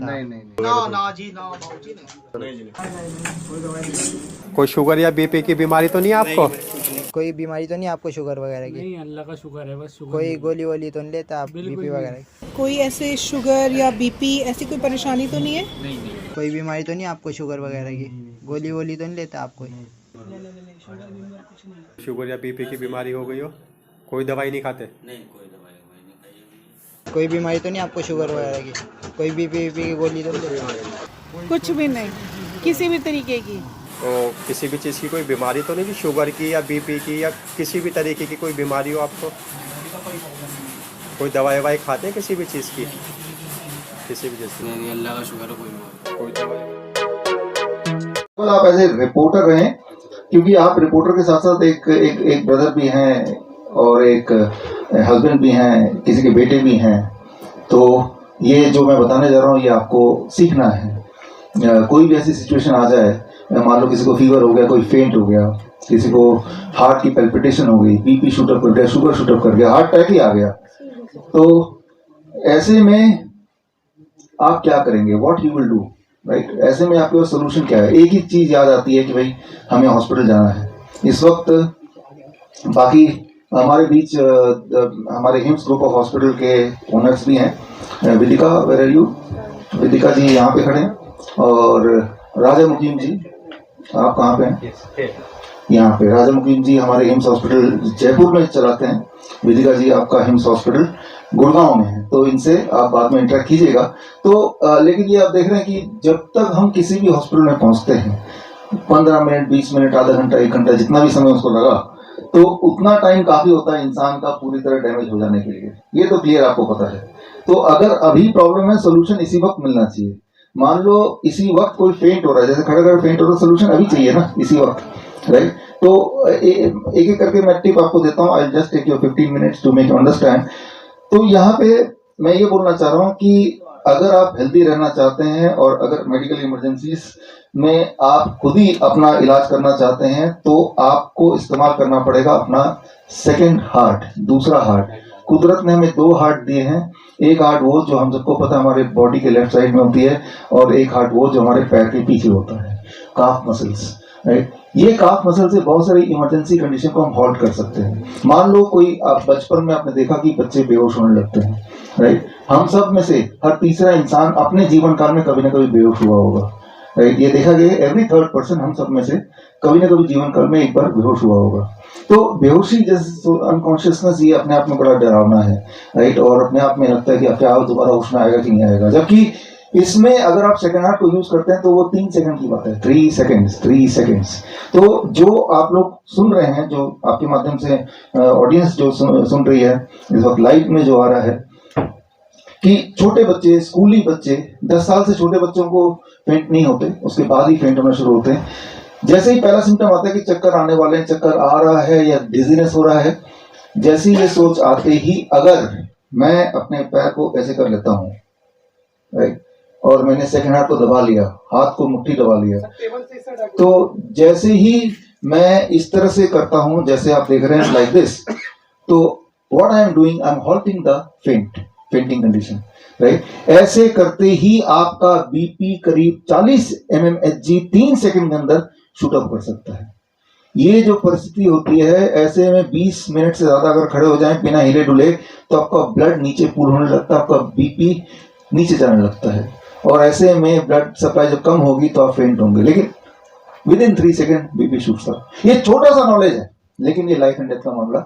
नहीं नहीं ना ना जी ना भाजी नहीं। कोई शुगर या बीपी की बीमारी तो नहीं है आपको? कोई बीमारी तो नहीं आपको शुगर वगैरह की? नहीं, अल्लाह का शुक्र है, बस शुक्र। कोई गोली वोली तो नहीं लेता आप बीपी वगैरह की? कोई ऐसे शुगर या बीपी ऐसी कोई परेशानी तो नहीं है? कोई बीमारी तो नहीं आपको शुगर वगैरह की? गोली वोली तो नहीं लेता आप कोई? शुगर या बीपी की बीमारी हो गई हो, कोई दवाई नहीं खाते? कोई बीमारी तो नहीं आपको शुगर वगैरह की? कोई बीपी की गोली तो नहीं लेता? कुछ भी नहीं, किसी भी तरीके की। तो किसी भी चीज़ की कोई बीमारी तो नहीं थी, शुगर की या बीपी की या किसी भी तरीके की कोई बीमारी हो आपको? कोई दवाई ववाई खाते हैं किसी भी चीज़ की? किसी भी चीज़ की? अल्लाह का शुक्र है, कोई दवाई? आप एज ए रिपोर्टर रहे, क्योंकि आप रिपोर्टर के साथ साथ एक ब्रदर भी हैं और एक हस्बैंड भी हैं, किसी के बेटे भी हैं। तो ये जो मैं बताने जा रहा हूँ ये आपको सीखना है। कोई भी ऐसी सिचुएशन आ जाए, मान लो किसी को फीवर हो गया, कोई फेंट हो गया, किसी को हार्ट की पैल्पिटेशन हो गई, बीपी शूट अप कर गया, शुगर शूट अप कर गया, हार्ट अटैक ही आ गया, तो ऐसे में आप क्या करेंगे? What you will do, right? ऐसे में आपके पास सोल्यूशन क्या है? एक ही चीज याद आती है कि भाई हमें हॉस्पिटल जाना है इस वक्त। बाकी हमारे बीच हमारे हिम्स ग्रुप ऑफ हॉस्पिटल के ओनर्स भी हैं। विदिका, वेयर आर यू? विदिका जी यहाँ पे खड़े हैं, और राजा मुकीम जी, आप कहाँ पे हैं? यहाँ पे राजा मुकीम जी हमारे हिम्स हॉस्पिटल जयपुर में चलाते हैं। विदिका जी आपका हिम्स हॉस्पिटल गुड़गांव में है, तो इनसे आप बाद में इंटरेक्ट कीजिएगा। तो लेकिन ये आप देख रहे हैं कि जब तक हम किसी भी हॉस्पिटल में पहुंचते हैं 15 मिनट, 20 मिनट, आधा घंटा, 1 घंटा, जितना भी समय उसको लगा, तो उतना टाइम काफी होता है इंसान का पूरी तरह डैमेज हो जाने के लिए। ये तो क्लियर आपको पता है। तो अगर अभी प्रॉब्लम है, सोल्यूशन इसी वक्त मिलना चाहिए। मान लो इसी वक्त कोई फेंट हो रहा है, जैसे खड़ा खड़ा फेंट हो रहा है, सोल्यूशन अभी चाहिए ना, इसी वक्त, राइट? तो एक एक करके मैं टिप आपको देता हूँ। I just take your 15 minutes to make you understand. तो यहाँ पे मैं ये बोलना चाह रहा हूँ कि अगर आप हेल्दी रहना चाहते हैं और अगर मेडिकल इमरजेंसीज में आप खुद ही अपना इलाज करना चाहते हैं, तो आपको इस्तेमाल करना पड़ेगा अपना सेकंड हार्ट, दूसरा हार्ट। कुदरत ने हमें 2 हार्ट दिए हैं। एक हार्ट वो जो हम सबको पता है हमारे बॉडी के लेफ्ट साइड में होती है, और एक हार्ट वो जो हमारे पैर के पीछे होता है, काफ मसल्स, राइट? ये काफ मसल से बहुत सारी इमरजेंसी कंडीशन को हम हॉल्ट कर सकते हैं। मान लो कोई, आप बचपन में आपने देखा कि बच्चे बेहोश होने लगते हैं, राइट? हम सब में से हर तीसरा इंसान अपने जीवन काल में कभी ना कभी बेहोश हुआ होगा, राइट? ये देखा गया, एवरी 3rd पर्सन हम सब में से कभी ना कभी जीवन काल में एक बार बेहोश हुआ होगा। तो बेहोशी जैसे अनकॉन्शियसनेस, ये अपने आप में बड़ा डरावना है, राइट? और अपने आप में लगता है कि क्या दोबारा होश में आएगा कि नहीं आएगा, जबकि इसमें अगर आप सेकंड हार्ट को यूज करते हैं तो वो 3 सेकंड की बात है, 3 सेकंड्स। तो जो आप लोग सुन रहे हैं, जो आपके माध्यम से ऑडियंस जो सुन रही है इस वक्त लाइव में, जो आ रहा है कि छोटे बच्चे, स्कूली बच्चे, 10 साल से छोटे बच्चों को फेंट नहीं होते, उसके बाद ही फेंट होना शुरू होते हैं। जैसे ही पहला सिम्टम आता है कि चक्कर आने वाले हैं, चक्कर आ रहा है या डिजीनेस हो रहा है, जैसे ये सोच आते ही अगर मैं अपने पैर को ऐसे कर लेता हूँ, राइट, और मैंने सेकंड हार्ट को दबा लिया, हाथ को मुट्ठी दबा लिया, तो जैसे ही मैं इस तरह से करता हूं, जैसे आप देख रहे हैं लाइक दिस, तो what I am doing, I am halting the fainting condition, right? ऐसे करते ही आपका बीपी करीब 40 mmHg 3 सेकंड के अंदर शूट अप कर सकता है। ये जो परिस्थिति होती है, ऐसे में 20 मिनट से ज्यादा अगर खड़े हो जाएं बिना हिले डुले, तो आपका ब्लड नीचे पूल होने लगता है, आपका बीपी नीचे जाने लगता है, और ऐसे में ब्लड सप्लाई जब कम होगी तो आप फेंट होंगे। लेकिन with in 3 second BP shoots up. ये छोटा सा नॉलेज है, लेकिन ये लाइफ एंड डेथ का मामला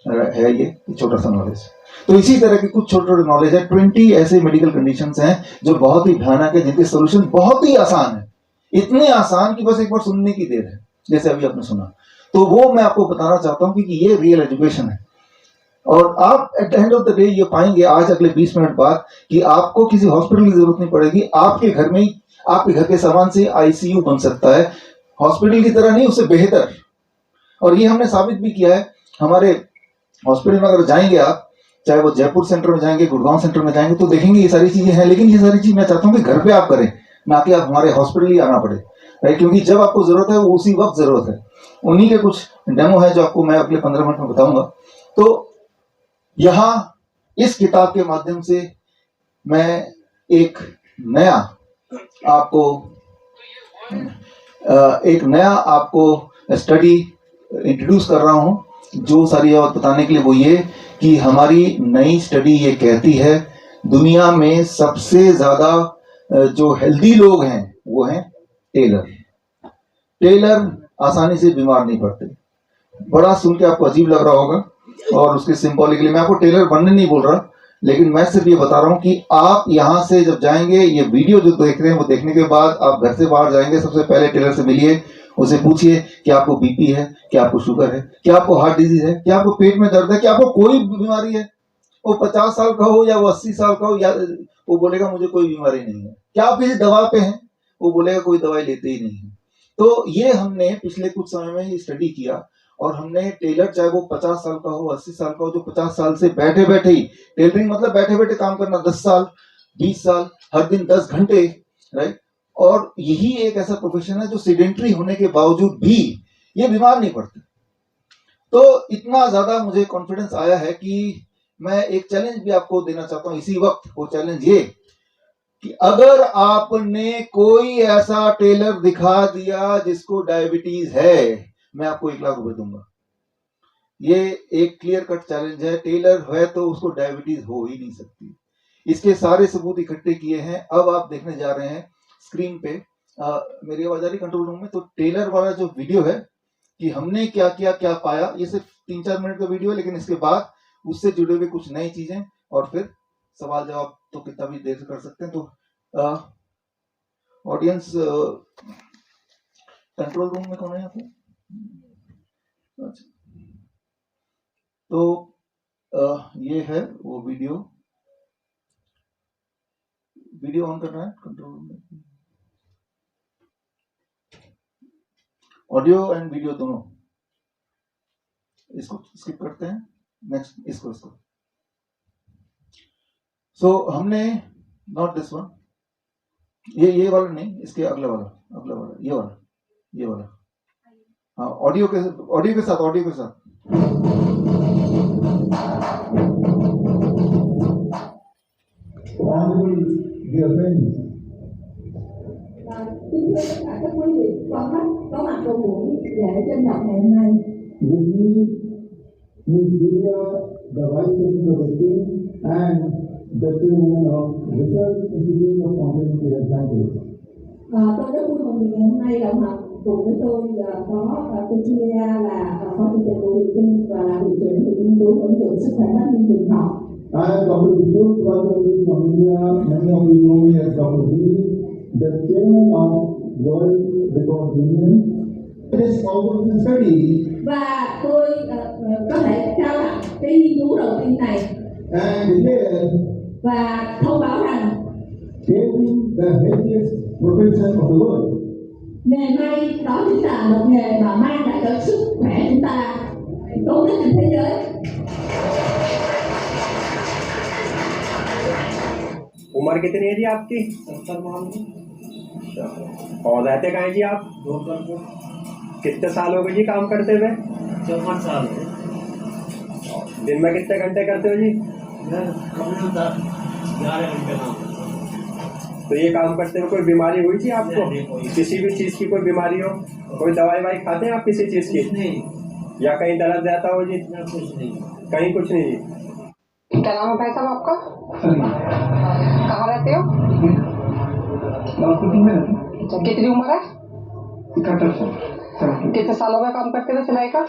है, ये छोटा सा नॉलेज। तो इसी तरह के कुछ छोटे छोटे नॉलेज है। 20 ऐसे मेडिकल कंडीशंस हैं जो बहुत ही भयानक है, जिनके सोल्यूशन बहुत ही आसान है, इतने आसान कि बस एक बार सुनने की देर है, जैसे अभी आपने सुना। तो वो मैं आपको बताना चाहता हूँ क्योंकि ये रियल एजुकेशन है। और आप at the end of the day ये पाएंगे आज अगले 20 मिनट बाद कि आपको किसी हॉस्पिटल की जरूरत नहीं पड़ेगी। आपके घर में ही, आपके घर के सामान से आईसीयू बन सकता है, हॉस्पिटल की तरह नहीं, उससे बेहतर। और ये हमने साबित भी किया है। हमारे हॉस्पिटल में अगर जाएंगे आप, चाहे वो जयपुर सेंटर में जाएंगे, गुड़गांव सेंटर में जाएंगे, तो देखेंगे ये सारी चीजें हैं। लेकिन ये सारी चीज मैं चाहता हूँ कि घर पे आप करें, ना कि आप हमारे हॉस्पिटल ही आना पड़े, राइट? क्योंकि जब आपको जरूरत है वो उसी वक्त जरूरत है। उन्हीं के कुछ डेमो है जो आपको मैं अगले 15 मिनट में बताऊंगा। तो यहाँ इस किताब के माध्यम से मैं एक नया आपको स्टडी इंट्रोड्यूस कर रहा हूं। जो सारी बात बताने के लिए वो ये कि हमारी नई स्टडी ये कहती है दुनिया में सबसे ज्यादा जो हेल्दी लोग हैं वो हैं टेलर। टेलर आसानी से बीमार नहीं पड़ते। बड़ा सुन के आपको अजीब लग रहा होगा और उसके सिंबॉलिकली मैं आपको टेलर बनने नहीं बोल रहा, लेकिन मैं सिर्फ ये बता रहा हूं कि आप यहां से जब जाएंगे, ये वीडियो जो देख रहे हैं वो देखने के बाद आप घर से बाहर जाएंगे, सबसे पहले टेलर से मिलिए, उसे पूछिए कि आपको बीपी है, क्या आपको शुगर है, क्या आपको हार्ट डिजीज है, क्या आपको पेट में दर्द है, क्या आपको कोई बीमारी है। वो 50 साल का हो या वो 80 साल का हो, या वो बोलेगा मुझे कोई बीमारी नहीं है। क्या आप किसी दवा पे हैं, वो बोलेगा कोई दवाई लेते ही नहीं है। तो ये हमने पिछले कुछ समय में ये स्टडी किया और हमने टेलर, चाहे वो 50 साल का हो, 80 साल का हो, जो 50 साल से बैठे बैठे ही, टेलरिंग मतलब बैठे बैठे काम करना, 10 साल 20 साल हर दिन 10 घंटे, राइट। और यही एक ऐसा प्रोफेशन है जो सीडेंटरी होने के बावजूद भी ये बीमार नहीं पड़ते। तो इतना ज्यादा मुझे कॉन्फिडेंस आया है कि मैं एक चैलेंज भी आपको देना चाहता हूं इसी वक्त। वो चैलेंज ये कि अगर आपने कोई ऐसा टेलर दिखा दिया जिसको डायबिटीज है, मैं आपको 1 लाख रुपए दूंगा। ये एक क्लियर कट चैलेंज है। टेलर है तो उसको डायबिटीज हो ही नहीं सकती। इसके सारे सबूत इकट्ठे किए हैं। अब आप देखने जा रहे हैं स्क्रीन पे, मेरी आवाज आ रही कंट्रोल रूम में, तो टेलर वाला जो वीडियो है कि हमने क्या किया, क्या पाया, ये सिर्फ 3-4 मिनट का वीडियो है, लेकिन इसके बाद उससे जुड़े हुए कुछ नई चीजें और फिर सवाल जवाब तो कितना भी देर से कर सकते हैं। तो ऑडियंस कंट्रोल रूम में कौन है यहाँ पे? अच्छा, तो ये है वो वीडियो ऑन करना है कंट्रोल रूम में। ऑडियो एंड वीडियो दोनों। इसको स्किप करते हैं, नेक्स्ट इसको। सो हमने नॉट दिस वन, ये वाला नहीं, इसके अगला वाला, ये वाला। हाँ, ऑडियो के साथ Kính thưa tất cả các quý vị quan khách có mặt trong buổi lễ trân trọng ngày hôm nay. With me, Ms. Julia, the Vice President of the team, and the Chairwoman of Research Institute of Comprehensive Care Sciences. Tôi rất vui mừng vì ngày hôm nay đồng hành cùng với tôi có cô Julia là phó chủ tịch của Viện Tim và là hiệu trưởng Viện Nghiên cứu ứng dụng sức khỏe bác Ninh Bình Thọ. I am Dr. Vishnu Prasad from India. Many of you know me as Dr. V, the chairman of World Record Union. This organization study. Và tôi có thể trao tặng cái nghiên cứu đầu tiên này. And here. Và thông báo rằng. Shaping the healthiest profession of the world. Nghề may đó chính là một nghề mà mang lại được sức khỏe chúng ta tốt nhất trên thế giới. उम्र कितनी है जी आपकी? 70 माह में। और रहते कहाँ हैं जी आप? कितने साल हो गए जी काम करते हुए? 4-5 साल है। दिन में कितने घंटे करते हो जी? 11 घंटे काम। तो ये काम करते हुए कोई बीमारी हुई थी आपको? नहीं, किसी भी चीज की कोई बीमारी हो? कोई दवाई खाते हैं आप किसी चीज की? नहीं, या कहीं दर्द रहता हो जी? कुछ नहीं। कहीं कुछ नहीं जी। क्या नाम है भाई साहब आपका? कहाँ रहते हो? अच्छा, कितनी उम्र है? 71 साल। कितने साल हो गए काम करते हुए सिलाई का?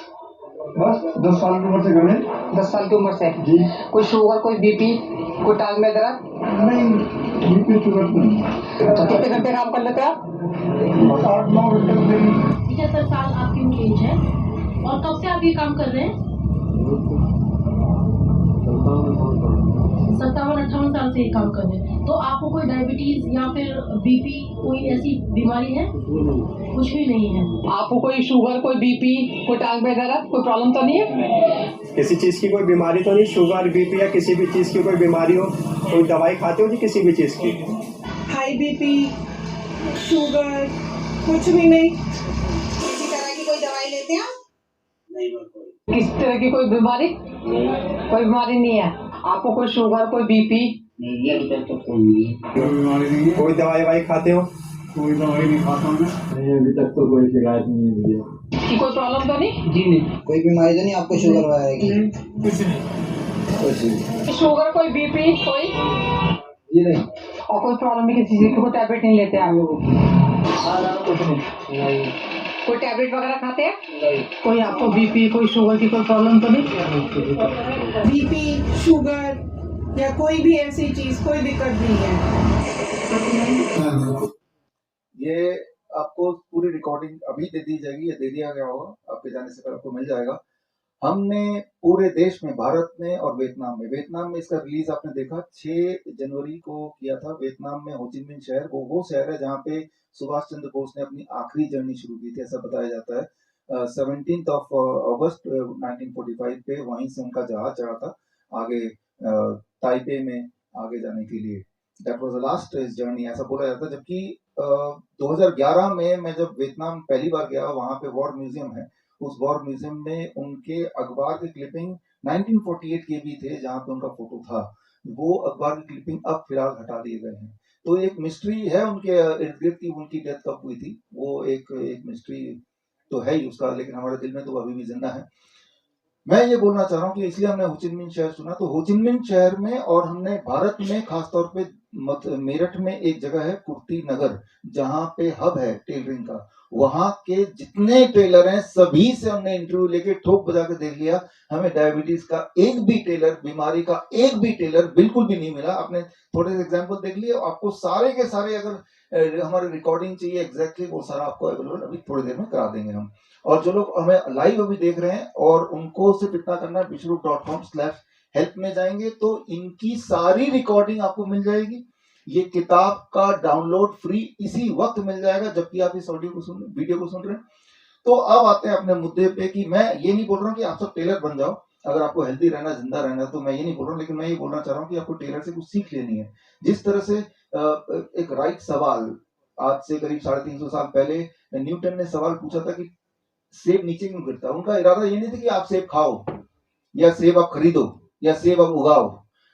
बस 10 साल की उम्र से कर रहे। 10 साल की उम्र से जी। कोई शुगर, कोई बीपी, कोई टांग में दर्द? नहीं, बीपी शुगर नहीं। अच्छा, कितने घंटे काम कर लेते हैं आप? 8-9 घंटे। 75 साल आपकी एज है और कब से आप ये काम कर रहे हैं? 57-58 साल से ये काम कर रहे हैं। तो आपको कोई डायबिटीज या फिर बीपी कोई ऐसी बीमारी है? कुछ भी नहीं है। आपको कोई शुगर, कोई बीपी, कोई टांग में दर्द, कोई प्रॉब्लम तो नहीं है? किसी चीज की कोई बीमारी तो नहीं? शुगर, बीपी या किसी भी चीज की कोई बीमारी हो? कोई दवाई खाते हो जी किसी भी चीज की? हाई बीपी, शुगर, कुछ भी नहीं। किसी तरह की कोई दवाई लेते हैं? किस तरह की कोई बीमारी? कोई बीमारी नहीं है। आपको कोई शुगर, कोई बीपी, नहीं, ये अभी तक तो कोई नहीं है। कोई बीमारी नहीं है, कोई दवाई ववाई खाते हो? कोई दवाई नहीं खाता मैं। नहीं, अभी तक तो कोई शिकायत नहीं है भैया। कि कोई प्रॉब्लम तो नहीं? जी नहीं, कोई बीमारी तो नहीं आपको शुगर वगैरह की? कुछ नहीं। कुछ नहीं। शुगर कोई बीपी कोई ये नहीं। और कोई प्रॉब्लम नहीं किसी चीज की? कोई टैबलेट नहीं लेते आप लोग? कुछ नहीं। कोई टैबलेट वगैरह खाते हैं? नहीं। कोई आपको बीपी कोई शुगर की कोई प्रॉब्लम तो नहीं? बीपी, शुगर या कोई भी ऐसी चीज, कोई दिक्कत नहीं है। ये आपको पूरी रिकॉर्डिंग अभी दे दी जाएगी, ये दे दिया गया होगा, आपके जाने से पहले आपको मिल जाएगा। हमने पूरे देश में, भारत में और वियतनाम में इसका रिलीज आपने देखा 6 जनवरी को किया था। वियतनाम में हो ची मिन्ह शहर, वो शहर है जहाँ पे सुभाष चंद्र बोस ने अपनी आखिरी जर्नी शुरू की थी, ऐसा बताया जाता है। 17 अगस्त 1945 पे वहीं से उनका जहाज चढ़ा था आगे ताइपे में आगे जाने के लिए। That was the last journey, ऐसा बोला जाता है। जबकि 2011 में मैं जब वियतनाम पहली बार गया, वहां पे वॉर म्यूजियम है, उस वॉर म्यूजियम में उनके अखबार के क्लिपिंग 1948 के भी थे जहां पे उनका फोटो था। वो अखबार की क्लिपिंग अब फिलहाल हटा दिए गए हैं। तो एक मिस्ट्री है उनके इर्द गिर्द की उनकी डेथ कब हुई थी, वो एक मिस्ट्री तो है ही उसका, लेकिन हमारे दिल में तो अभी भी जिंदा है। मैं ये बोलना चाह रहा हूँ कि इसलिए हमने हो ची मिन्ह शहर सुना, तो हो ची मिन्ह शहर में और हमने भारत में खासतौर पे मेरठ में एक जगह है कुर्ती नगर, जहाँ पे हब है टेलरिंग का। वहां के जितने टेलर हैं सभी से हमने इंटरव्यू लेके ठोक बजा के देख लिया, हमें डायबिटीज का एक भी टेलर, बीमारी का एक भी टेलर बिल्कुल भी नहीं मिला। आपने थोड़े से एग्जाम्पल देख लिए, आपको सारे के सारे अगर हमारे रिकॉर्डिंग चाहिए एग्जैक्टली वो सारा आपको अवेलेबल अभी थोड़ी देर में करा देंगे हम। और जो लोग हमें लाइव अभी देख रहे हैं और उनको सिर्फ इतना करना है, विश्वरूप.com/हेल्प में जाएंगे तो इनकी सारी रिकॉर्डिंग आपको मिल जाएगी। ये किताब का डाउनलोड फ्री इसी वक्त मिल जाएगा जबकि आप इस वीडियो को सुन रहे हैं। तो अब आते हैं अपने मुद्दे पे कि मैं ये नहीं बोल रहा हूँ कि आप सब टेलर बन जाओ, अगर आपको हेल्दी रहना, जिंदा रहना, तो मैं ये नहीं बोल रहा हूँ, लेकिन मैं ये बोलना चाह रहा हूँ कि आपको टेलर से कुछ सीख लेनी है। जिस तरह से एक राइट सवाल, आज से करीब 350 साल पहले न्यूटन ने सवाल पूछा था कि सेब नीचे क्यों गिरता। उनका इरादा ये नहीं था कि आप सेब खाओ या सेब आप खरीदो या सेब आप उगाओ,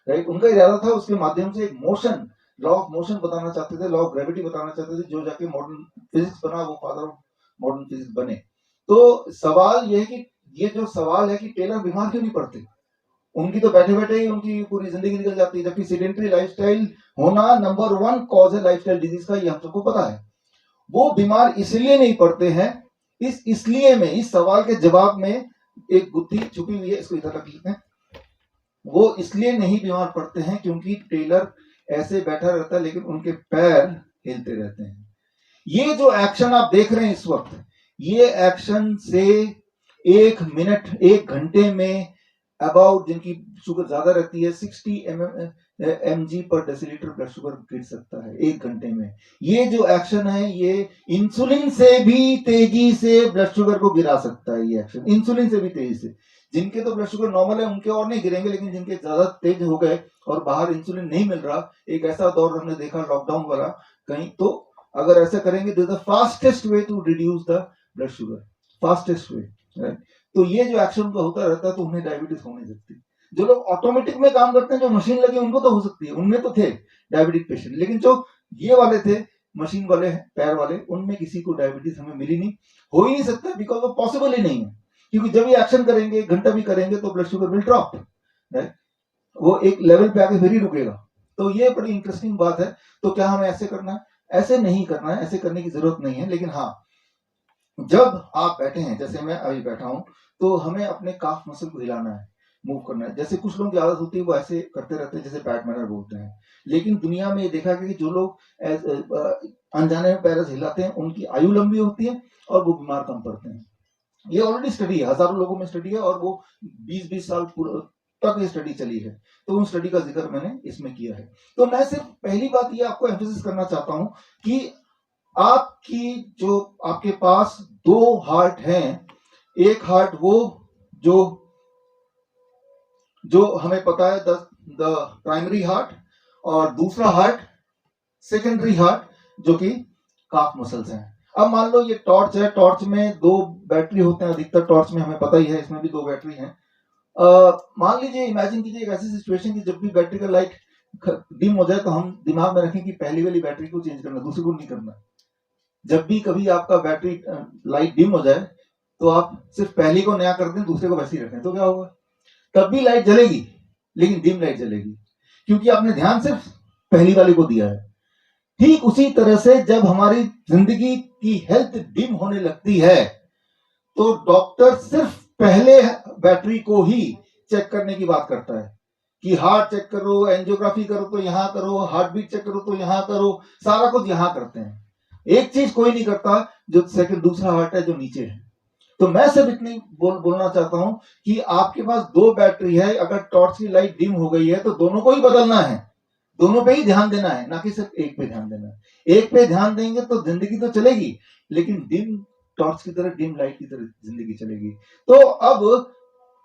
राइट। उनका इरादा था उसके माध्यम से एक मोशन, लॉ ऑफ मोशन बताना चाहते थे, लॉ ऑफ ग्रेविटी बताना चाहते थे, जो जाके मॉडर्न फिजिक्स बना, वो फादर ऑफ मॉडर्न फिजिक्स बने। तो सवाल ये है कि ये जो सवाल है कि टेलर बीमार क्यों नहीं पड़ते, उनकी तो बैठे बैठे ही उनकी पूरी जिंदगी निकल जाती है। जबकि सेडेंटरी लाइफस्टाइल होना नंबर 1 कॉज है लाइफस्टाइल डिजीज का, ये हम सबको पता है। वो बीमार इसलिए नहीं पड़ते हैं, इसलिए में इस सवाल के जवाब में एक गुत्थी छुपी हुई है, इसको इधर रख लेते हैं। वो इसलिए नहीं बीमार पड़ते हैं क्योंकि टेलर ऐसे बैठा रहता है लेकिन उनके पैर हिलते रहते हैं। ये जो एक्शन आप देख रहे हैं इस वक्त, ये एक्शन से 1 मिनट 1 घंटे में अबाउट, जिनकी शुगर ज्यादा रहती है, 60 mg पर डेसीलीटर ब्लड शुगर गिर सकता है 1 घंटे में। ये जो एक्शन है ये इंसुलिन से भी तेजी से ब्लड शुगर को गिरा सकता है। ये एक्शन इंसुलिन से भी तेजी से, जिनके तो ब्लड शुगर नॉर्मल है उनके और नहीं गिरेंगे, लेकिन जिनके ज्यादा तेज हो गए और बाहर इंसुलिन नहीं मिल रहा, एक ऐसा दौर हमने देखा लॉकडाउन वाला कहीं, तो अगर ऐसा करेंगे this the fastest way to reduce the blood sugar, fastest way, right. तो ये जो एक्शन का होता रहता है तो उन्हें डायबिटीज हो नहीं सकती। जो लोग ऑटोमेटिक में काम करते हैं, जो मशीन लगी उनको तो हो सकती है, उनमें तो थे डायबिटिक पेशेंट, लेकिन जो ये वाले थे मशीन वाले पैर वाले, उनमें किसी को डायबिटीज हमें मिली नहीं, हो ही नहीं सकता, बिकॉज वो पॉसिबल ही नहीं है। क्योंकि जब ये एक्शन करेंगे, 1 घंटा भी करेंगे तो blood sugar will drop, right, वो एक लेवल पे आके फिर ही रुकेगा। तो ये बड़ी इंटरेस्टिंग बात है। तो क्या हमें ऐसे करना है? ऐसे नहीं करना है, ऐसे करने की जरूरत नहीं है। लेकिन हाँ, जब आप बैठे हैं, जैसे मैं अभी बैठा हूं, तो हमें अपने काफ मसल को हिलाना है, मूव करना है। जैसे कुछ लोगों की आदत होती है वो ऐसे करते रहते हैं, जैसे पैट मैनर बोलते हैं। लेकिन दुनिया में ये देखा गया कि जो लोग अनजाने में पैर हिलाते हैं उनकी आयु लंबी होती है और वो बीमार कम पड़ते हैं। ये ऑलरेडी स्टडी है, हजारों लोगों में स्टडी है और वो 20-20 साल तक ये स्टडी चली है। तो उन स्टडी का जिक्र मैंने इसमें किया है। तो मैं सिर्फ पहली बात ये आपको एम्फेसिस करना चाहता हूं कि आपकी जो आपके पास 2 हार्ट हैं, एक हार्ट वो जो हमें पता है द प्राइमरी हार्ट, और दूसरा हार्ट सेकेंडरी हार्ट जो कि काफ मसल्स हैं। अब मान लो ये टॉर्च है, टॉर्च में 2 बैटरी होते हैं, अधिकतर टॉर्च में हमें पता ही है, इसमें भी 2 बैटरी हैं। मान लीजिए, इमेजिन कीजिए एक ऐसी सिचुएशन कि जब भी बैटरी का लाइट डिम हो जाए तो हम दिमाग में रखें कि पहली वाली बैटरी को चेंज करना, दूसरी को नहीं करना। जब भी कभी आपका बैटरी लाइट डिम हो जाए तो आप सिर्फ पहली को नया कर दें, दूसरे को वैसे ही रखें, तो क्या होगा? तब भी लाइट जलेगी लेकिन डिम लाइट जलेगी, क्योंकि आपने ध्यान सिर्फ पहली वाले को दिया है। ठीक उसी तरह से जब हमारी जिंदगी की हेल्थ डिम होने लगती है तो डॉक्टर सिर्फ पहले बैटरी को ही चेक करने की बात करता है कि हार्ट चेक करो, एंजियोग्राफी करो तो यहां करो, हार्ट बीट चेक करो तो यहां करो, सारा कुछ यहां करते हैं। एक चीज कोई नहीं करता, जो सेकंड दूसरा हार्ट है जो नीचे है। तो मैं सिर्फ इतनी बोलना चाहता हूं कि आपके पास दो बैटरी है, अगर टॉर्च की लाइट डिम हो गई है तो दोनों को ही बदलना है, दोनों पे ही ध्यान देना है, ना कि सिर्फ एक पे ध्यान देना है। एक पे ध्यान देंगे तो जिंदगी तो चलेगी, लेकिन डिम टॉर्च की तरह, डिम लाइट की तरह जिंदगी चलेगी। तो अब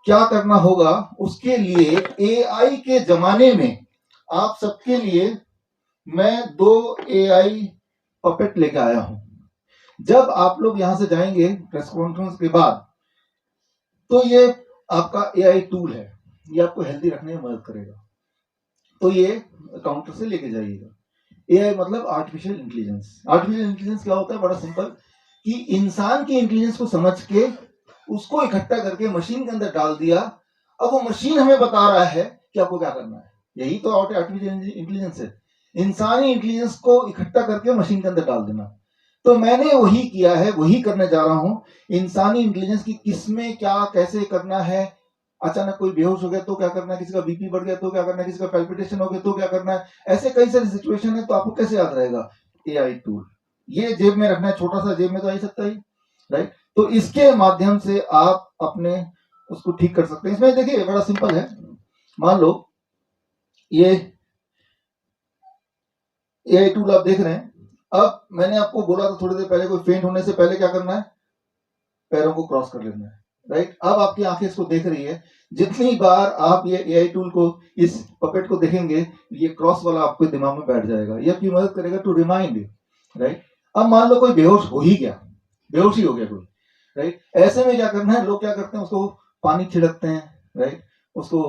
क्या करना होगा? उसके लिए एआई के जमाने में आप सबके लिए मैं 2 एआई पपेट लेके आया हूं। जब आप लोग यहां से जाएंगे प्रेस कॉन्फ्रेंस के बाद, तो ये आपका एआई टूल है, ये आपको हेल्दी रखने में मदद करेगा। तो ये काउंटर से लेके जाइएगा। एआई मतलब आर्टिफिशियल इंटेलिजेंस। आर्टिफिशियल इंटेलिजेंस क्या होता है? बड़ा सिंपल, कि इंसान की इंटेलिजेंस को समझ के उसको इकट्ठा करके मशीन के अंदर डाल दिया। अब वो मशीन हमें बता रहा है कि आपको क्या करना है। यही तो आर्टिफिशियल इंटेलिजेंस है, इंसानी इंटेलिजेंस को इकट्ठा करके मशीन के अंदर डाल देना। तो मैंने वही किया है, वही करने जा रहा हूं। इंसानी इंटेलिजेंस की किसमें क्या कैसे करना है, अचानक कोई बेहोश हो गया तो क्या करना है, किसी का बीपी बढ़ गया तो क्या करना है, किसी का पैल्पिटेशन हो गया तो क्या करना है, ऐसे कई सारी सिचुएशन है। तो आपको कैसे याद रहेगा? एआई टूल ये जेब में रखना है, छोटा सा जेब में तो आ ही सकता ही, राइट। तो इसके माध्यम से आप अपने उसको ठीक कर सकते हैं। इसमें देखिए बड़ा सिंपल है। मान लो ये एआई टूल आप देख रहे हैं। अब मैंने आपको बोला था थोड़ी देर पहले, कोई फेंट होने से पहले क्या करना है? पैरों को क्रॉस कर लेना है, राइट। अब आपकी आंखें इसको देख रही है। जितनी बार आप ये एआई टूल को, इस पपेट को देखेंगे, ये क्रॉस वाला आपके दिमाग में बैठ जाएगा। ये आपकी मदद करेगा टू रिमाइंड यू, राइट। अब मान लो कोई बेहोश हो ही गया, बेहोश ही हो गया कोई, राइट। ऐसे में क्या करना है? लोग क्या करते हैं? उसको पानी छिड़कते हैं, राइट, उसको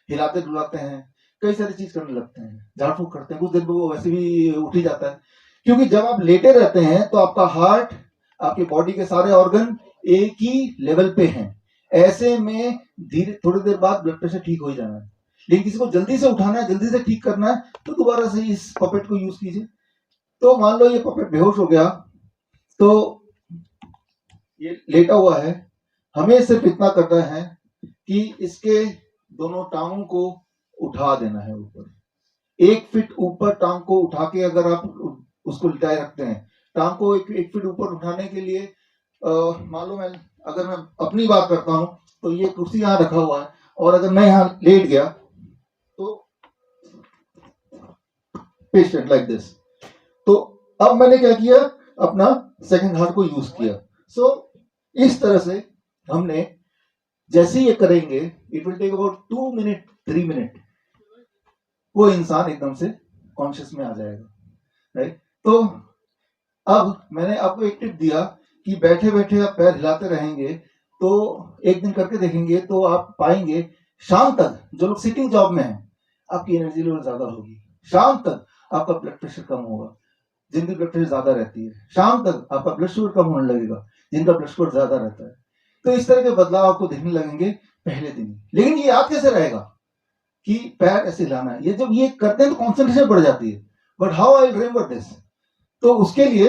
हिलाते डुलाते हैं, कई सारी चीज करने लगते हैं, झाड़ फूक करते हैं। कुछ देर में वो वैसे भी उठ ही जाता है, क्योंकि जब आप लेटे रहते हैं तो आपका हार्ट, आपके बॉडी के सारे ऑर्गन एक ही लेवल पे हैं। ऐसे में धीरे थोड़ी देर बाद ब्लड प्रेशर ठीक हो ही जाना है। लेकिन किसी को जल्दी से उठाना है, जल्दी से ठीक करना है, तो दोबारा से इस पपेट को यूज कीजिए। तो मान लो ये पपेट बेहोश हो गया, तो ये लेटा हुआ है, हमें सिर्फ इतना करना है कि इसके दोनों टांगों को उठा देना है ऊपर। 1 फीट ऊपर टांग को उठा के अगर आप उसको लिटाए रखते हैं, टांग को 1 फीट ऊपर उठाने के लिए, मान लो अगर मैं अपनी बात करता हूं तो ये कुर्सी यहां रखा हुआ है, और अगर मैं यहां लेट गया तो पेशेंट लाइक दिस। तो अब मैंने क्या किया? अपना सेकंड हार्ट को यूज किया। सो इस तरह से हमने, जैसे ये करेंगे, it will take about 2 minute 3 minute, वो इंसान एकदम से कॉन्शियस में आ जाएगा, राइट। तो अब मैंने आपको एक टिप दिया कि बैठे बैठे आप पैर हिलाते रहेंगे, तो एक दिन करके देखेंगे तो आप पाएंगे शाम तक, जो लोग सिटिंग जॉब में हैं, आपकी एनर्जी लेवल ज्यादा होगी। शाम तक आपका ब्लड प्रेशर कम होगा, जिनकी ब्लड प्रेशर ज्यादा रहती है। शाम तक आपका ब्लड शुगर कम होने लगेगा, जिनका ब्लड शुगर ज्यादा रहता है। तो इस तरह के बदलाव आपको दिखने लगेंगे पहले दिन। लेकिन ये याद कैसे रहेगा कि पैर ऐसे हिलाना है? ये जब ये करते हैं तो कॉन्सेंट्रेशन बढ़ जाती है। But how I remember this? तो उसके लिए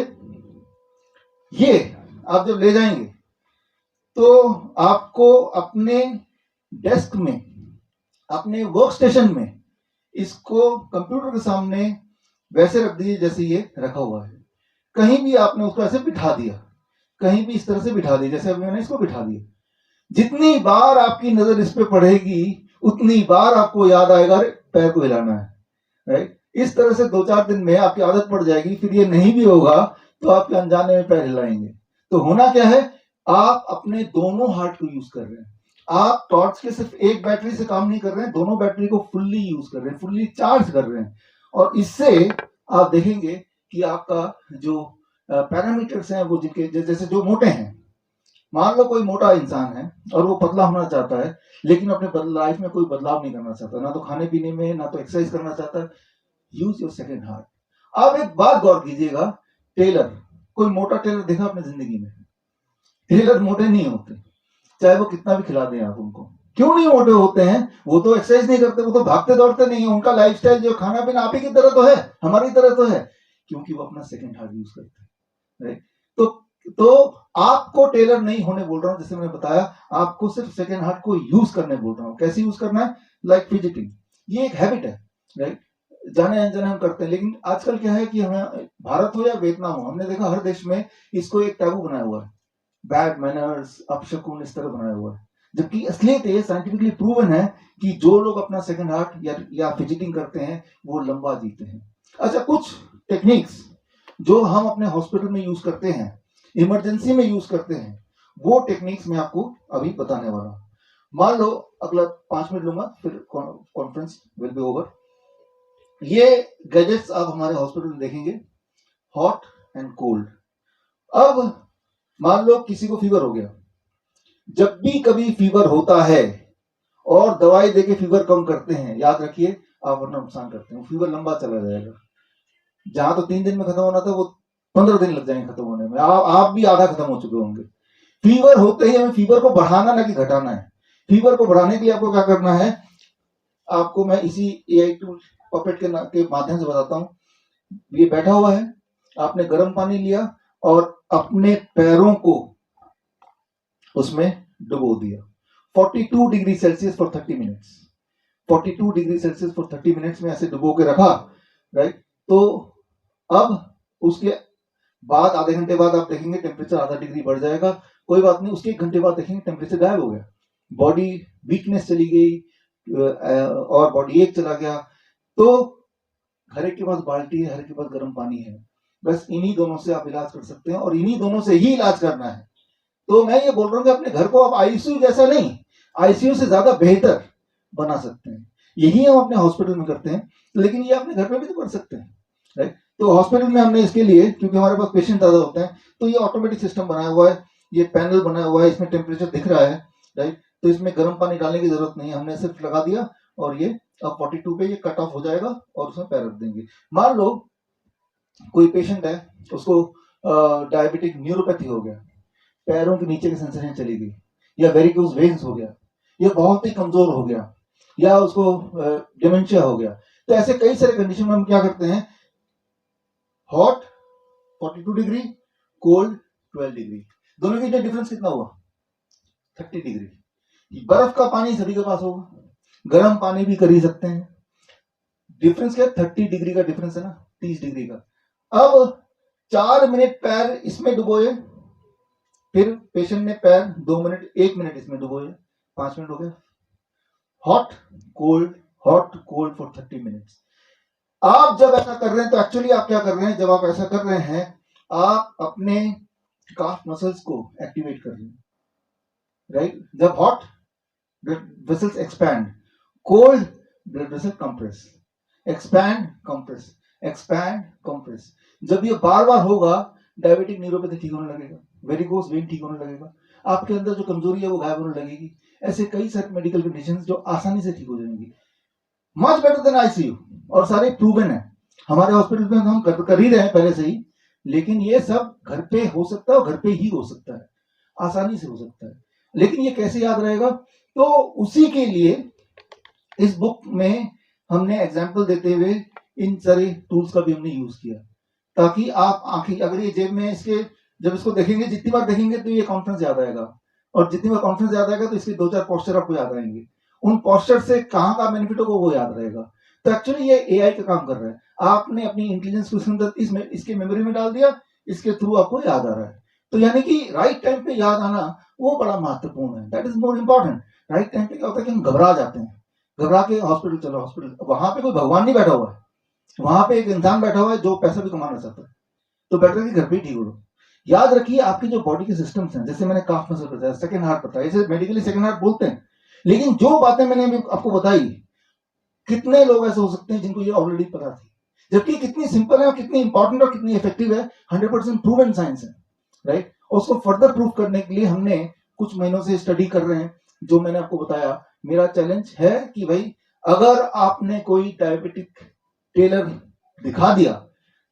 ये आप जब ले जाएंगे तो आपको अपने डेस्क में, अपने वर्क स्टेशन में, इसको कंप्यूटर के सामने वैसे रख दीजिए जैसे ये रखा हुआ है। कहीं भी आपने उसको ऐसे बिठा दिया, कहीं भी इस तरह से बिठा दिया जैसे अभी मैंने इसको बिठा दिया। जितनी बार आपकी नजर इस पे पड़ेगी उतनी बार आपको याद आएगा पैर को हिलाना है, राइट। इस तरह से 2-4 दिन में आपकी आदत पड़ जाएगी। फिर ये नहीं भी होगा तो आपके अनजाने में पैर हिलाएंगे। तो होना क्या है? आप अपने दोनों हार्ट को यूज कर रहे हैं। आप टॉर्च के सिर्फ एक बैटरी से काम नहीं कर रहे हैं, दोनों बैटरी को फुल्ली यूज कर रहे हैं, फुल्ली चार्ज कर रहे हैं। और इससे आप देखेंगे कि आपका जो पैरामीटर्स हैं, वो जिनके जैसे जो मोटे हैं मान लो कोई मोटा इंसान है और वो पतला होना चाहता है, लेकिन अपने लाइफ में कोई बदलाव नहीं करना चाहता, ना तो खाने पीने में, ना तो एक्सरसाइज करना चाहता है। Use your second heart. आप एक बात गौर कीजिएगा, टेलर, कोई मोटा टेलर देखा अपने जिंदगी में? टेलर मोटे नहीं होते, चाहे वो कितना भी खिला दें आप उनको। क्यों नहीं मोटे होते हैं? वो तो एक्सरसाइज नहीं करते, वो तो भागते दौड़ते नहीं है, उनका लाइफस्टाइल जो खाना पीना आप ही की तरह तो है, हमारी तरह तो है, क्योंकि वो अपना सेकंड हार्ट यूज करते हैं, राइट? तो आपको टेलर नहीं होने बोल रहा हूं, जैसे मैंने बताया, आपको सिर्फ सेकंड हार्ट को यूज करने बोल रहा हूं। कैसे यूज करना है? लाइक फिजिटिंग, ये एक हैबिट है, राइट? जाने अनजाने हम करते हैं, लेकिन आजकल क्या है कि हमें, भारत हो या वियतनाम हो, हमने देखा हर देश में इसको एक टैबू बनाया हुआ है, बैड मैनर्स, अपशकुन, इस तरह बनाया हुआ है। जबकि असलियत ये साइंटिफिकली प्रूवन है कि जो लोग अपना सेकंड हार्ट या फिजिटिंग करते हैं वो लंबा जीते हैं। अच्छा, कुछ टेक्निक्स जो हम अपने हॉस्पिटल में यूज करते हैं, इमरजेंसी में यूज करते हैं, वो टेक्निक्स मैं आपको अभी बताने वाला हूं। मान लो अगला 5 मिनट लूंगा, फिर कॉन्फ्रेंस विल बी ओवर। ये गैजेट्स आप हमारे हॉस्पिटल में देखेंगे, हॉट एंड कोल्ड। अब मान लो किसी को फीवर हो गया, जब भी कभी फीवर होता है और दवाई देके फीवर कम करते हैं, याद रखिए आप अपना नुकसान करते हैं, फीवर लंबा चला जाएगा। जहां तो 3 दिन में खत्म होना था, वो 15 दिन लग जाएंगे खत्म होने में, आप भी आधा खत्म हो चुके होंगे। फीवर होते ही हमें फीवर को बढ़ाना ना कि घटाना है। फीवर को बढ़ाने के लिए आपको क्या करना है, आपको मैं इसी AI टूल पपेट के माध्यम से बताता हूं। ये बैठा हुआ है, आपने गर्म पानी लिया और अपने पैरों को उसमें डुबो दिया 42 degree Celsius for 30 minutes. 42 degree Celsius for 30 minutes में ऐसे डुबो के रखा, राइट? तो अब उसके बाद आधे घंटे बाद आप देखेंगे टेम्परेचर आधा डिग्री बढ़ जाएगा, कोई बात नहीं। उसके 1 घंटे बाद देखेंगे टेम्परेचर गायब हो गया, बॉडी वीकनेस चली गई और बॉडी एक चला गया। तो हर एक के पास बाल्टी है, हर एक के पास गर्म पानी है, बस इन्हीं दोनों से आप इलाज कर सकते हैं और इन्हीं दोनों से ही इलाज करना है। तो मैं ये बोल रहा हूँ कि अपने घर को आप आईसीयू जैसा नहीं, आईसीयू से ज्यादा बेहतर बना सकते हैं। यही हम अपने हॉस्पिटल में करते हैं, लेकिन ये अपने घर में भी तो कर सकते हैं, राइट? तो हॉस्पिटल में हमने इसके लिए, क्योंकि हमारे पास पेशेंट ज्यादा होते हैं, तो ये ऑटोमेटिक सिस्टम बनाया हुआ है, ये पैनल बनाया हुआ है, इसमें टेम्परेचर दिख रहा है, राइट? तो इसमें गर्म पानी डालने की जरूरत नहीं है, हमने सिर्फ लगा दिया और ये अब 42 पे ये कट ऑफ हो जाएगा और उसमें पैर रख देंगे। मान लो कोई पेशेंट है, उसको डायबिटिक न्यूरोपैथी हो गया, पैरों के नीचे की सेंसेशन चली गई, या वेरिकोज वेन्स हो गया, या बहुत ही कमजोर हो गया, या उसको डिमेंशिया हो गया। तो ऐसे कई सारे कंडीशन में हम क्या करते हैं, हॉट 42 डिग्री, कोल्ड 12 डिग्री, दोनों के बीच डिफरेंस कितना हुआ? 30 डिग्री। बर्फ का पानी सभी के पास होगा, गर्म पानी भी कर ही सकते हैं। डिफरेंस क्या? 30 डिग्री का डिफरेंस है ना, 30 डिग्री का। अब 4 मिनट पैर इसमें डुबोए, फिर पेशेंट ने पैर 2 मिनट 1 मिनट इसमें डुबोए, 5 मिनट हो गए। Hot cold for 30 minutes. आप जब ऐसा कर रहे हैं तो एक्चुअली आप क्या कर रहे हैं, जब आप ऐसा कर रहे हैं आप अपने काफ मसल्स को एक्टिवेट कर रहे हैं, राइट? जब hot blood vessels expand, cold blood vessel compress, expand compress, expand compress. जब ये बार बार होगा, डायबिटिक न्यूरोपैथी ठीक होने लगेगा, वेरिकोज वेन ठीक होने लगेगा, आपके अंदर जो कमजोरी है वो गायब होने लगेगी। ऐसे कई सारे मेडिकल कंडीशंस जो आसानी से ठीक हो जाएंगी, मच बेटर देन आईसीयू, और सारे प्रूवन है। हमारे हॉस्पिटल में हम कर ही रहे हैं पहले से ही, लेकिन ये सब घर पे हो सकता है और घर पे ही हो सकता है, आसानी से हो सकता है। लेकिन ये कैसे याद रहेगा? तो उसी के लिए इस बुक में हमने एग्जाम्पल देते हुए इन सारे टूल्स का भी हमने यूज किया, ताकि आप आंखें अगर ये जेब में इसके जब इसको देखेंगे, जितनी बार देखेंगे तो ये कॉन्फ्रेंस याद आएगा, और जितनी बार कॉन्फ्रेंस याद आएगा तो इसके 2-4 पोस्चर आपको याद आएंगे। उन पोस्चर से कहाँ का बेनिफिट होगा वो याद रहेगा। तो एक्चुअली ये एआई का काम कर रहा है, आपने अपनी इंटेलिजेंस को इसके अंदर इसके मेमोरी में डाल दिया, इसके थ्रू आपको याद आ रहा है। तो यानी कि राइट टाइम पे याद आना वो बड़ा महत्वपूर्ण है, that is more important. Right time पे क्या होता है कि हम घबरा जाते हैं, घबरा के हॉस्पिटल चलो, हॉस्पिटल वहां पे कोई भगवान नहीं बैठा हुआ है, वहां पे एक इंसान बैठा हुआ है जो पैसा भी कमाना चाहता है, तो बेटर कि घर पे ही ठीक हो लो। याद रखिए आपकी जो बॉडी के सिस्टम्स हैं, जैसे मैंने काफ मसल बताया, सेकंड हार्ट बताया, इसे मेडिकली सेकंड हार्ट बोलते हैं, लेकिन जो बातें मैंने आपको बताई, कितने लोग ऐसे हो सकते हैं जिनको ये ऑलरेडी पता थी, जबकि कितनी सिंपल है और कितनी इंपॉर्टेंट और कितनी इफेक्टिव है, 100% प्रूवन साइंस है, राइट? और उसको फर्दर प्रूव करने के लिए हमने कुछ महीनों से स्टडी कर रहे हैं। जो मैंने आपको बताया, मेरा चैलेंज है कि भाई अगर आपने कोई डायबिटिक टेलर दिखा दिया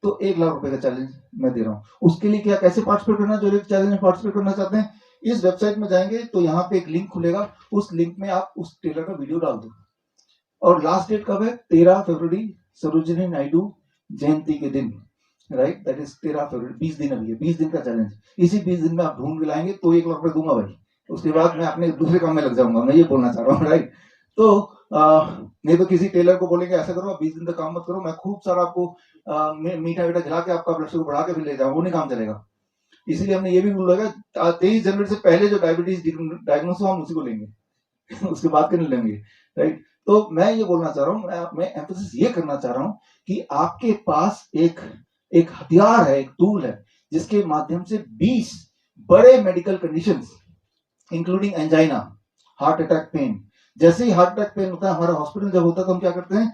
तो 1 लाख रुपए का चैलेंज मैं दे रहा हूं। उसके लिए क्या, कैसे पार्टिसिपेट करना, जो लोग चैलेंज में पार्टिसिपेट करना चाहते हैं इस वेबसाइट में जाएंगे तो यहाँ पे एक लिंक खुलेगा, उस लिंक में आप उस टेलर का वीडियो डाल दो। और लास्ट डेट कब है? 13 फरवरी, सरोजिनी नायडू जयंती के दिन, राइट, दैट इज 13 फरवरी। 20 दिन अभी है, 20 दिन का चैलेंज। इसी 20 दिन में आप ढूंढ के लाएंगे तो 1 लाख रुपए दूंगा भाई। उसके बाद मैं अपने दूसरे काम में लग जाऊंगा, मैं ये बोलना चाह रहा हूँ, राइट। तो नहीं तो किसी टेलर को बोलेंगे ऐसा करो, 20 दिन तक काम मत करो, मैं खूब सारा आपको मीठा वीठा खिला के आपका ब्लड शुगर बढ़ा के फिर ले जाऊँ, वो नहीं काम चलेगा। इसीलिए हमने ये भी रूल लगा 23 जनवरी से पहले जो डायबिटीज डायग्नोस हो हम उसी को लेंगे उसके बाद के नहीं लेंगे, राइट। तो मैं ये बोलना चाह रहा हूँ, मैं एम्फेसिस ये करना चाह रहा हूँ कि आपके पास एक हथियार है, एक टूल है, जिसके माध्यम से 20 बड़े medical conditions including angina, heart attack pain, जैसे ही हार्ट अटैक पेन होता है हमारा हॉस्पिटल जब होता है तो हम क्या करते हैं,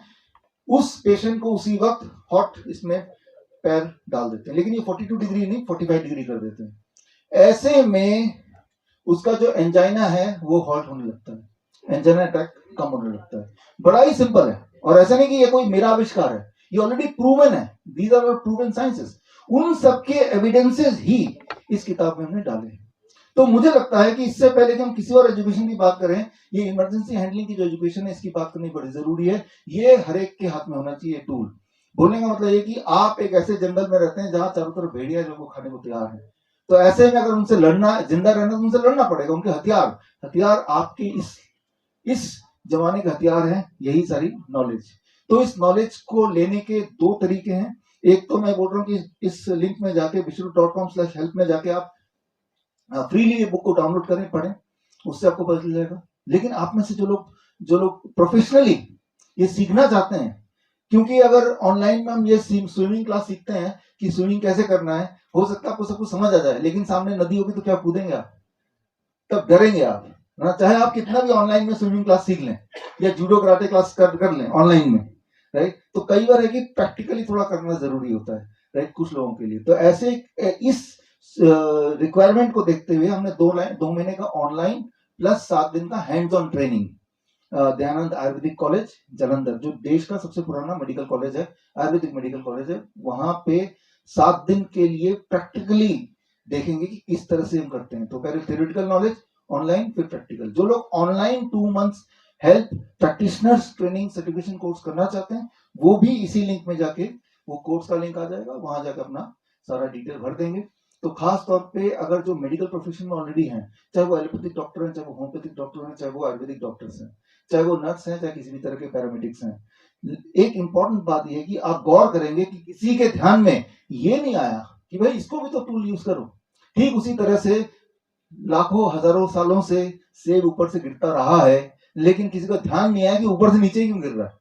उस पेशेंट को उसी वक्त हॉट इसमें पैर डाल देते हैं, लेकिन ये 42 डिग्री नहीं 45 डिग्री कर देते हैं। ऐसे में उसका जो एंजाइना है वो हॉल्ट होने लगता है, एंजाइना अटैक कम होने लगता है। बड़ा ही सिंपल है, और ऐसा नहीं कि ये कोई मेरा आविष्कार है, ये ऑलरेडी प्रूवन है, दीज आर प्रूवन साइंसेस। उन सबके एविडेंसेस ही इस किताब में हमने डाले हैं। तो मुझे लगता है कि इससे पहले कि हम किसी और एजुकेशन की बात करें, ये इमरजेंसी हैंडलिंग की जो एजुकेशन है इसकी बात करनी बड़ी जरूरी है। ये हर एक के हाथ में होना चाहिए टूल। बोलने का मतलब ये कि आप एक ऐसे जंगल में रहते हैं जहां चारों तरफ भेड़िया जो खाने को तैयार है, तो ऐसे में अगर उनसे लड़ना, जिंदा रहना तो उनसे लड़ना पड़ेगा। उनके हथियार आपके इस जमाने के हथियार हैं, यही सारी नॉलेज। तो इस नॉलेज को लेने के 2 तरीके हैं। एक तो मैं बोल रहा हूँ कि इस लिंक में जाके विश्व.com/हेल्प में जाके आप फ्रीली ये बुक को डाउनलोड करें, पढ़ें, उससे आपको पता चल जाएगा। लेकिन आप में से जो लोग प्रोफेशनली ये सीखना चाहते हैं, क्योंकि अगर ऑनलाइन में हम ये स्विमिंग क्लास सीखते हैं कि स्विमिंग कैसे करना है, हो सकता है आपको सब कुछ समझ आ जाए, लेकिन सामने नदी होगी तो क्या कूदेंगे आप? तब डरेंगे आप ना, चाहे आप कितना भी ऑनलाइन में स्विमिंग क्लास सीख लें या जूडो कराटे क्लास कर लें ऑनलाइन में, राइट। तो कई बार है कि प्रैक्टिकली थोड़ा करना जरूरी होता है, राइट, कुछ लोगों के लिए। तो ऐसे इस रिक्वायरमेंट को देखते हुए हमने 2 महीने का ऑनलाइन प्लस 7 दिन का hands on training Dayanand Ayurvedic college Jalandhar, जो देश का सबसे पुराना मेडिकल कॉलेज है, आयुर्वेदिक मेडिकल कॉलेज है, वहां पे 7 दिन के लिए प्रैक्टिकली देखेंगे कि किस तरह से हम करते हैं। तो पहले थ्योरेटिकल नॉलेज ऑनलाइन, फिर प्रैक्टिकल। जो लोग online 2 months health practitioners training certification course करना चाहते हैं, वो भी इसी लिंक में जाके, वो कोर्स का लिंक आ जाएगा, वहां जाकर अपना सारा डिटेल भर देंगे। तो खास तौर पे अगर जो मेडिकल प्रोफेशन में ऑलरेडी हैं, चाहे वो एलोपैथिक डॉक्टर हैं, चाहे वो होम्योपैथिक डॉक्टर हैं, चाहे वो आयुर्वेदिक डॉक्टर्स हैं, चाहे वो नर्स हैं, चाहे किसी भी तरह के पैरामेडिक्स हैं, एक इंपॉर्टेंट बात यह है कि आप गौर करेंगे कि किसी के ध्यान में ये नहीं आया कि भाई इसको भी तो टूल यूज करो। ठीक उसी तरह से लाखों हजारों सालों से सेब ऊपर से गिरता रहा है, लेकिन किसी को ध्यान नहीं आया कि ऊपर से नीचे क्यों गिर रहा है,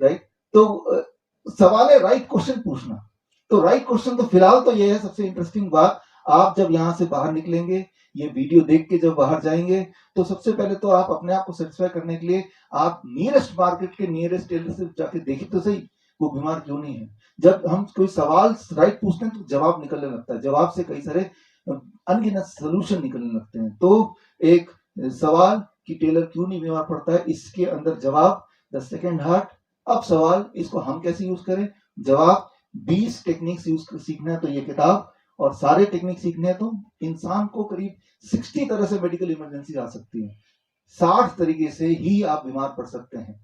राइट। तो सवाल है राइट क्वेश्चन पूछना। तो राइट क्वेश्चन तो फिलहाल तो ये है सबसे इंटरेस्टिंग बात, आप जब यहां से बाहर निकलेंगे, ये वीडियो देख के जब बाहर जाएंगे, तो सबसे पहले तो आप अपने आप को सेटिस्फाई करने के लिए आप नियरेस्ट मार्केट के नियरेस्ट टेलर से जाके देखिए तो सही वो बीमार क्यों नहीं है। जब हम कोई सवाल राइट पूछते हैं तो जवाब निकलने लगता है, जवाब से कई सारे अनगिनत सोल्यूशन निकलने लगते हैं। तो एक सवाल कि टेलर क्यों नहीं बीमार पड़ता है, इसके अंदर जवाब द सेकंड हार्ट। अब सवाल इसको हम कैसे यूज करें, जवाब 20 टेक्निक्स यूज सीखना है तो ये किताब, और सारे टेक्निक सीखने हैं तो इंसान को करीब 60 तरह से मेडिकल इमरजेंसी आ सकती है, 60 तरीके से ही आप बीमार पड़ सकते हैं।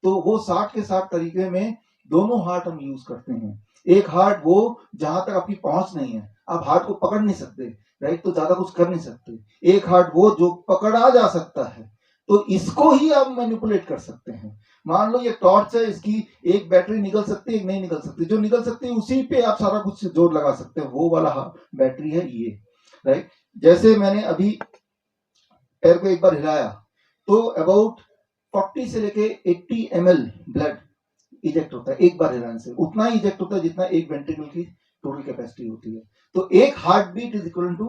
तो वो 60 के 60 तरीके में दोनों हार्ट हम यूज करते हैं। एक हार्ट वो जहां तक आपकी पहुंच नहीं है, आप हार्ट को पकड़ नहीं सकते, राइट, तो ज्यादा कुछ कर नहीं सकते। एक हार्ट वो जो पकड़ा जा सकता है, तो इसको ही आप मैनिपुलेट कर सकते हैं। मान लो ये टॉर्च है, इसकी एक बैटरी निकल सकती है, एक नहीं निकल सकती, जो निकल सकती है उसी पे आप सारा कुछ जोर लगा सकते हैं, वो वाला बैटरी है ये, राइट। जैसे मैंने अभी पैर को एक बार हिलाया तो अबाउट 40 से लेके 80 ml ब्लड इजेक्ट होता है एक बार हिलाने से, उतना ही इजेक्ट होता है जितना एक वेंट्रिकल की टोटल कैपेसिटी होती है। तो एक heart beat is equal to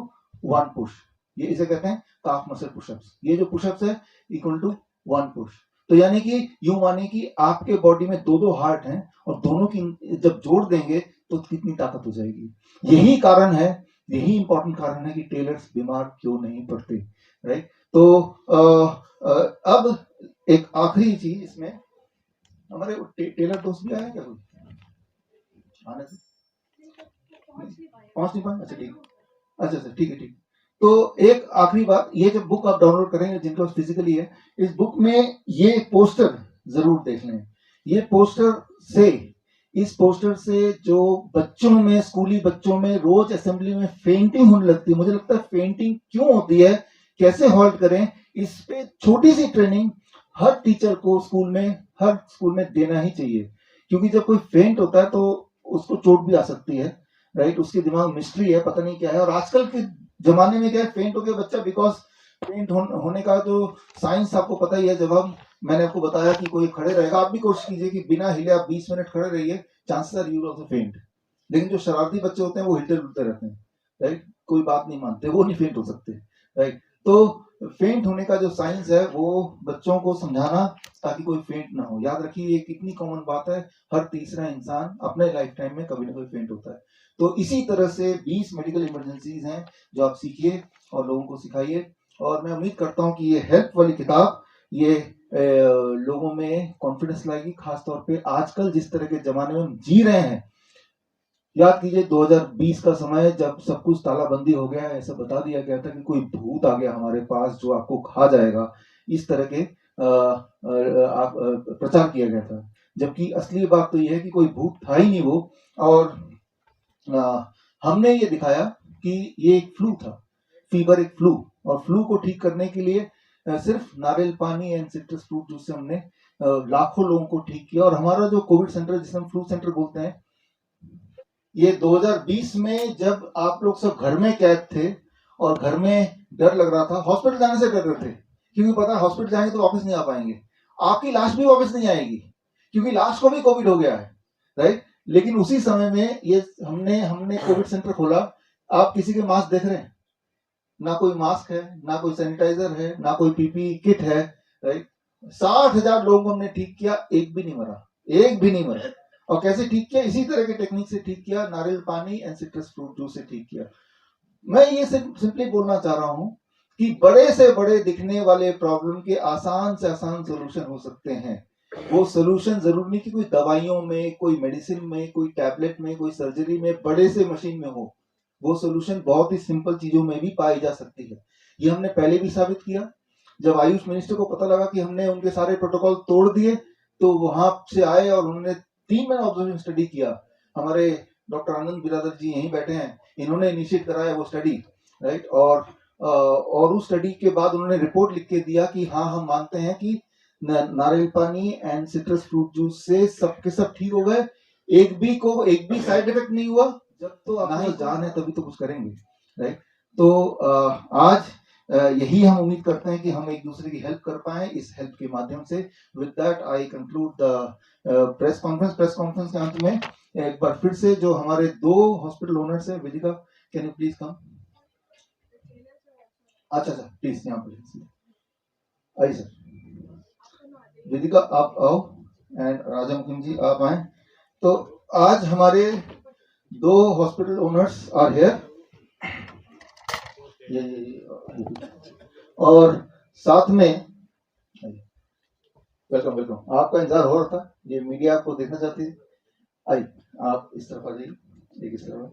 1 push, ये इसे कहते हैं काफ मसल पुशअप्स। ये जो पुशअप्स है इक्वल टू 1 पुश। तो यानी कि यूं माने कि आपके बॉडी में 2 हार्ट हैं और दोनों की जब जोड़ देंगे तो कितनी ताकत हो जाएगी। यही कारण है यही इंपॉर्टेंट कारण है कि टेलर्स बीमार क्यों नहीं पड़ते, राइट। तो अब एक आखिरी चीज इसमें, हमारे टेलर दोस्त भी आए क्या कोई? आने से पहुंच नहीं पाए? अच्छा ठीक, अच्छा ठीक है ठीक। तो एक आखिरी बात, ये जब बुक आप डाउनलोड करेंगे जिनके पास फिजिकली है, इस बुक में ये पोस्टर जरूर देख लें। ये इस पोस्टर से जो बच्चों में, स्कूली बच्चों में रोज असेंबली में फेंटिंग होने लगती है। मुझे लगता है फेंटिंग क्यों होती है, कैसे हॉल्ट करें, इस पे छोटी सी ट्रेनिंग हर टीचर को हर स्कूल में देना ही चाहिए। क्योंकि जब कोई फेंट होता है तो उसको चोट भी आ सकती है, राइट। उसके दिमाग में मिस्ट्री है, पता नहीं क्या है। और आजकल के जमाने में क्या है, फेंट हो गया बच्चा, बिकॉज फेंट होने का जो साइंस आपको पता ही है। जब मैंने आपको बताया कि कोई खड़े रहेगा, आप भी कोशिश कीजिए कि बिना हिले आप 20 मिनट खड़े रहिए, चांसेस आर यू ऑल्सो फेंट। लेकिन जो शरारती बच्चे होते हैं वो हिलते डुलते रहते हैं, राइट, कोई बात नहीं मानते, वो नहीं फेंट हो सकते, राइट। तो फेंट होने का जो साइंस है वो बच्चों को समझाना ताकि कोई फेंट ना हो। याद रखिए ये कितनी कॉमन बात है, हर तीसरा इंसान अपने लाइफ टाइम में कभी ना कभी फेंट होता है। तो इसी तरह से 20 मेडिकल इमरजेंसीज हैं जो आप सीखिए और लोगों को सिखाइए। और मैं उम्मीद करता हूँ कि ये हेल्प वाली किताब ये लोगों में कॉन्फिडेंस लाएगी, खासतौर पे आजकल जिस तरह के जमाने में हम जी रहे हैं। याद कीजिए 2020 का समय, जब सब कुछ तालाबंदी हो गया, ऐसा बता दिया गया था कि कोई भूत आ गया हमारे पास जो आपको खा जाएगा, इस तरह के प्रचार किया गया था। जबकि असली बात तो यह है कि कोई भूत था ही नहीं वो। और हमने ये दिखाया कि ये एक फ्लू था, फीवर एक फ्लू, और फ्लू को ठीक करने के लिए सिर्फ नारियल पानी एंड सिट्रस फ्रूट जूस से हमने लाखों लोगों को ठीक किया। और हमारा जो कोविड सेंटर, जिसे हम फ्लू सेंटर बोलते हैं, ये 2020 में जब आप लोग सब घर में कैद थे और घर में डर लग रहा था, हॉस्पिटल जाने से डर रहे थे, क्योंकि पता है हॉस्पिटल जाएंगे तो वापस नहीं आ पाएंगे, आपकी लाश भी वापस नहीं आएगी, क्योंकि लाश को भी कोविड हो गया है, राइट। लेकिन उसी समय में ये हमने कोविड सेंटर खोला। आप किसी के मास्क देख रहे हैं? ना कोई मास्क है, ना कोई सैनिटाइजर है, ना कोई पीपी किट है, राइट। 60,000 लोगों को हमने ठीक किया, एक भी नहीं मरा। और कैसे ठीक किया? इसी तरह के टेक्निक से ठीक किया, नारियल पानी एंड सिट्रस फ्रूट जूस से ठीक किया। मैं ये सिंपली बोलना चाह रहा हूं कि बड़े से बड़े दिखने वाले प्रॉब्लम के आसान से आसान सोल्यूशन हो सकते हैं। वो सोल्यूशन जरूर नहीं कि कोई दवाइयों में, कोई मेडिसिन में, कोई टैबलेट में, कोई सर्जरी में, बड़े से मशीन में हो। वो सोल्यूशन बहुत ही सिंपल चीजों में भी पाई जा सकती है। ये हमने पहले भी साबित किया। जब आयुष मिनिस्टर को पता लगा कि हमने उनके सारे प्रोटोकॉल तोड़ दिए, तो वहां से आए और उन्होंने 3 महीना ऑब्जर्वेशन स्टडी किया। हमारे डॉक्टर आनंद बिरादर जी यहीं बैठे हैं, इन्होंने इनिशिएट कराया वो स्टडी, राइट। और उस स्टडी के बाद उन्होंने रिपोर्ट लिख के दिया कि हाँ, हम मानते हैं कि नारियल पानी एंड सिट्रस फ्रूट जूस से सबके सब ठीक हो गए, एक भी साइड इफेक्ट नहीं हुआ। जब तो आपकी जान है तभी तो कुछ करेंगे, राइट। तो आज यही हम उम्मीद करते हैं कि हम एक दूसरे की हेल्प कर पाए इस हेल्प के माध्यम से। With that I conclude the press conference के अंत में एक बार फिर से जो हमारे 2 हॉस्पिटल ओनर्स हैं, वेदिका कैन यू प्लीज कम? अच्छा प्लीज यहाँ पर आइए सर। वेदिका आप आओ एंड राजा मुखिम जी आप आए। तो आज हमारे 2 हॉस्पिटल ओनर्स आर हियर, और साथ में वेलकम। आपका इंतजार हो रहा था, ये मीडिया आपको देखना चाहती है। आइए आप इस तरफ आ जाइए, एक इस तरफ।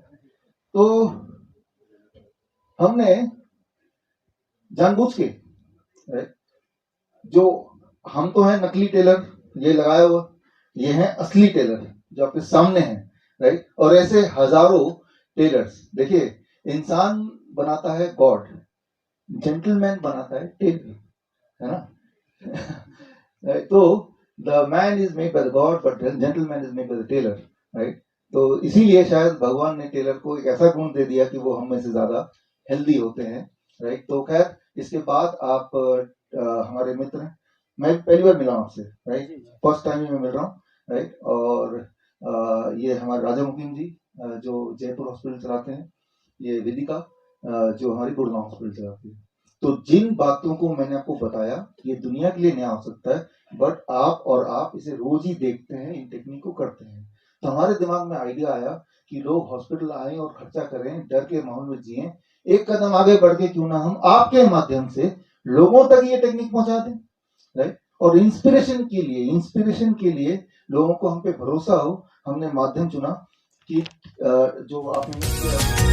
तो हमने जानबूझ के, जो हम तो है नकली टेलर, ये लगाया हुआ, ये है असली टेलर जो आपके सामने है, राइट। और ऐसे हजारों टेलर्स। देखिए, इंसान बनाता है गॉड, जेंटलमैन बनाता है टेलर, है ना। तो the man is made by the god but gentleman is made by the tailor, right. तो इसीलिए शायद भगवान ने टेलर को एक ऐसा गुण दे दिया कि वो हम में से ज्यादा हेल्दी होते हैं, राइट। तो खैर, इसके बाद आप हमारे मित्र हैं, मैं पहली बार मिला हूं आपसे, राइट, फर्स्ट टाइम ही मैं मिल रहा हूँ, राइट। और ये हमारे राजा मुकीम जी जो जयपुर हॉस्पिटल चलाते हैं, ये वेदिका जो हमारी गुड़गांव हॉस्पिटल चलाती है। तो जिन बातों को मैंने आपको बताया, ये दुनिया के लिए नया हो सकता है, बट आप इसे रोज ही देखते हैं, इन टेक्निक को करते हैं। तो हमारे दिमाग में आइडिया आया कि लोग हॉस्पिटल आए और खर्चा करें, डर के माहौल में जिए। एक कदम आगे बढ़ के क्यों ना हम आपके माध्यम से लोगों तक ये टेक्निक पहुंचा दें, राइट। और इंस्पिरेशन के लिए लोगों को हम पे भरोसा हो, हमने माध्यम चुना कि जो आपने